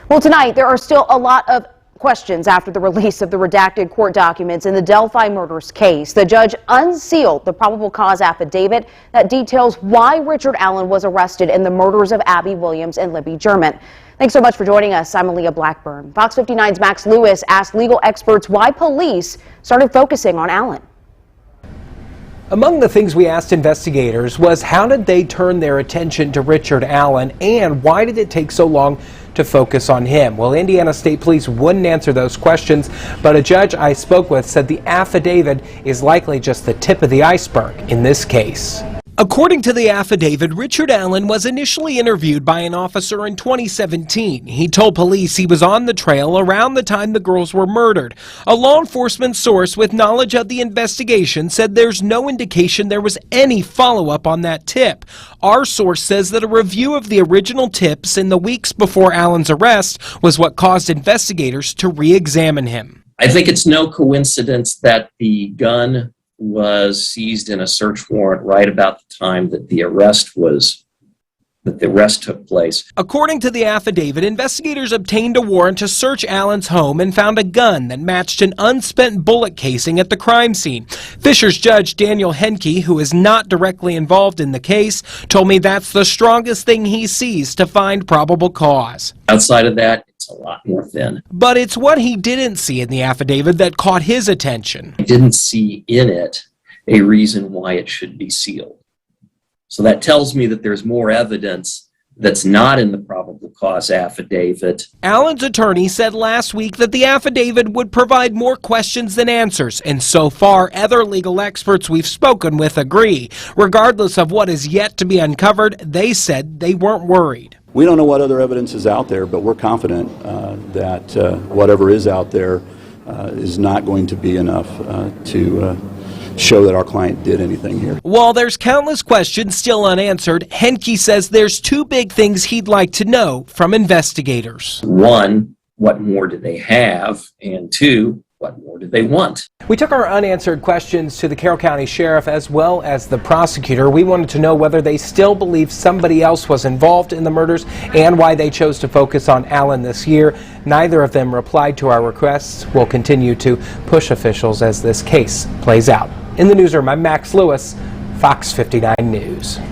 Well, tonight there are still a lot of questions after the release of the redacted court documents in the Delphi murders case. The judge unsealed the probable cause affidavit that details why Richard Allen was arrested in the murders of Abby Williams and Libby German. Thanks so much for joining us. I'm Aaliyah Blackburn. Fox 59's Max Lewis asked legal experts why police started focusing on Allen. Among the things we asked investigators was how did they turn their attention to Richard Allen and why did it take so long to focus on him? Well, Indiana State Police wouldn't answer those questions, but a judge I spoke with said the affidavit is likely just the tip of the iceberg in this case. According to the affidavit, Richard Allen was initially interviewed by an officer in 2017. He told police he was on the trail around the time the girls were murdered. A law enforcement source with knowledge of the investigation said there's no indication there was any follow-up on that tip. Our source says that a review of the original tips in the weeks before Allen's arrest was what caused investigators to re-examine him. I think it's no coincidence that the gun was seized in a search warrant right about the time that the arrest took place. According to the affidavit, investigators obtained a warrant to search Allen's home and found a gun that matched an unspent bullet casing at the crime scene. Fisher's judge Daniel Henke, who is not directly involved in the case, told me that's the strongest thing he sees to find probable cause. Outside of that, it's a lot more thin. But it's what he didn't see in the affidavit that caught his attention. I didn't see in it a reason why it should be sealed. So that tells me that there's more evidence that's not in the probable cause affidavit. Allen's attorney said last week that the affidavit would provide more questions than answers, and so far other legal experts we've spoken with agree. Regardless of what is yet to be uncovered, they said they weren't worried. We don't know what other evidence is out there, but we're confident that whatever is out there is not going to be enough to show that our client did anything here. While there's countless questions still unanswered, Henke says there's two big things he'd like to know from investigators. One, what more do they have? And two, what more do they want? We took our unanswered questions to the Carroll County Sheriff as well as the prosecutor. We wanted to know whether they still believe somebody else was involved in the murders and why they chose to focus on Allen this year. Neither of them replied to our requests. We'll continue to push officials as this case plays out. In the newsroom, I'm Max Lewis, Fox 59 News.